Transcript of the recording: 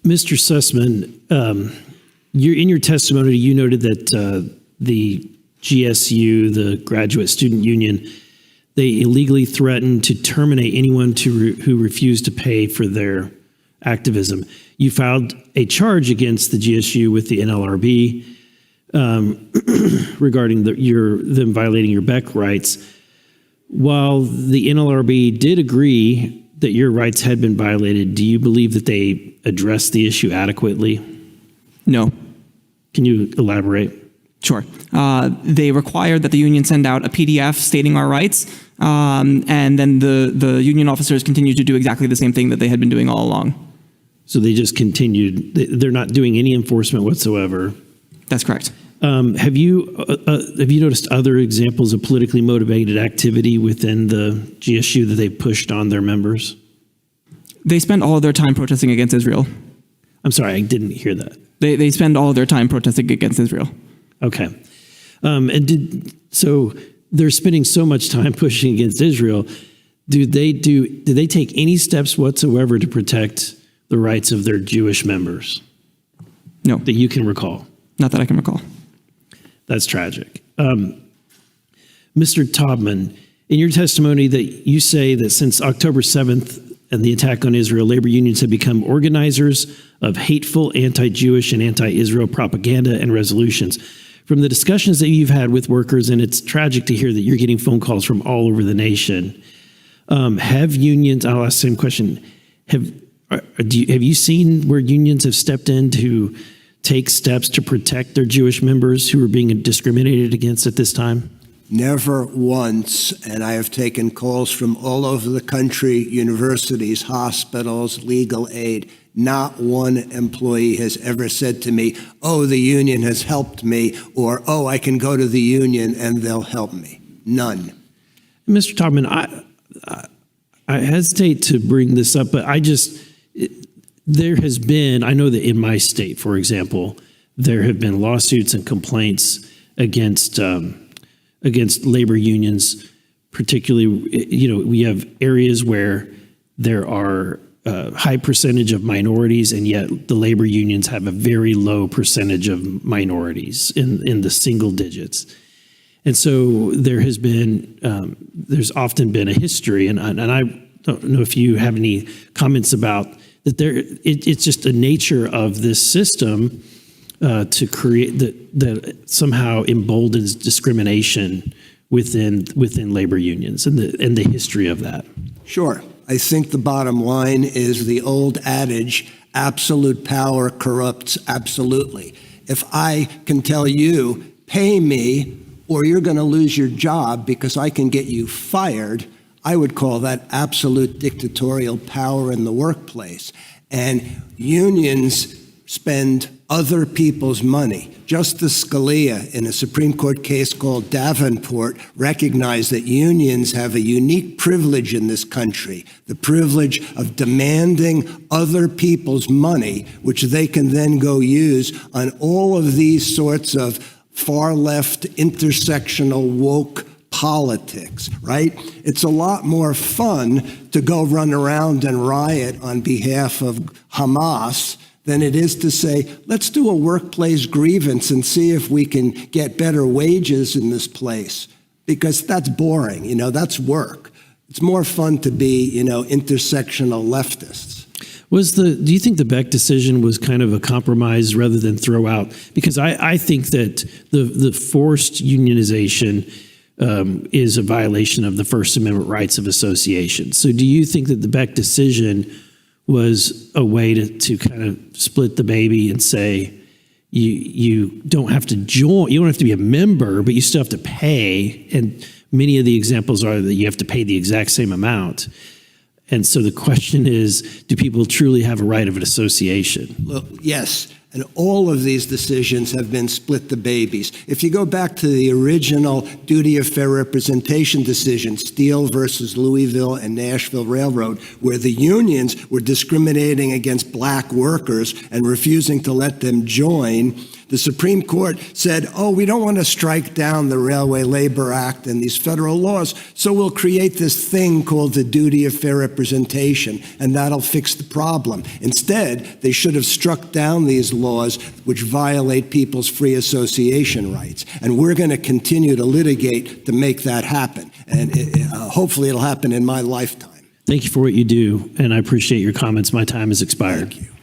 Mr. Sussman, in your testimony, you noted that the GSU, the Graduate Student Union, they illegally threatened to terminate anyone who refused to pay for their activism. You filed a charge against the GSU with the NLRB regarding them violating your Beck rights. While the NLRB did agree that your rights had been violated, do you believe that they addressed the issue adequately? No. Can you elaborate? Sure. They required that the union send out a PDF stating our rights, and then the union officers continued to do exactly the same thing that they had been doing all along. So they just continued. They're not doing any enforcement whatsoever. That's correct. Have you noticed other examples of politically motivated activity within the GSU that they've pushed on their members? They spend all of their time protesting against Israel. I'm sorry, I didn't hear that. They spend all of their time protesting against Israel. Okay. So they're spending so much time pushing against Israel. Did they take any steps whatsoever to protect the rights of their Jewish members? No. That you can recall? Not that I can recall. That's tragic. Mr. Taubman, in your testimony that you say that since October 7th and the attack on Israel, labor unions have become organizers of hateful anti-Jewish and anti-Israel propaganda and resolutions. From the discussions that you've had with workers, and it's tragic to hear that you're getting phone calls from all over the nation, have unions, I'll ask the same question, have you seen where unions have stepped in to take steps to protect their Jewish members who are being discriminated against at this time? Never once, and I have taken calls from all over the country, universities, hospitals, legal aid. Not one employee has ever said to me, oh, the union has helped me, or, oh, I can go to the union and they'll help me. None. Mr. Taubman, I hesitate to bring this up, but there has been, I know that in my state, for example, there have been lawsuits and complaints against labor unions, particularly, we have areas where there are a high percentage of minorities, and yet the labor unions have a very low percentage of minorities in the single digits. And so there's often been a history, and I don't know if you have any comments about that. It's just the nature of this system to create that somehow emboldens discrimination within labor unions and the history of that. Sure. I think the bottom line is the old adage, absolute power corrupts absolutely. If I can tell you, pay me or you're going to lose your job because I can get you fired, I would call that absolute dictatorial power in the workplace. And unions spend other people's money. Justice Scalia, in a Supreme Court case called Davenport, recognized that unions have a unique privilege in this country, the privilege of demanding other people's money, which they can then go use on all of these sorts of far-left, intersectional, woke politics, right? It's a lot more fun to go run around and riot on behalf of Hamas than it is to say, let's do a workplace grievance and see if we can get better wages in this place. Because that's boring, that's work. It's more fun to be, intersectional leftists. Do you think the Beck decision was kind of a compromise rather than throw out? Because I think that the forced unionization is a violation of the First Amendment rights of association. So do you think that the Beck decision was a way to kind of split the baby and say you don't have to join, you don't have to be a member, but you still have to pay? And many of the examples are that you have to pay the exact same amount. And so the question is, do people truly have a right of an association? Look, yes. And all of these decisions have been split the babies. If you go back to the original duty of fair representation decision, Steele versus Louisville and Nashville Railroad, where the unions were discriminating against black workers and refusing to let them join, The Supreme Court said, oh, we don't want to strike down the Railway Labor Act and these federal laws, so we'll create this thing called the duty of fair representation, and that'll fix the problem. Instead, they should have struck down these laws which violate people's free association rights. And we're going to continue to litigate to make that happen. And hopefully it'll happen in my lifetime. Thank you for what you do, and I appreciate your comments. My time has expired. Thank you.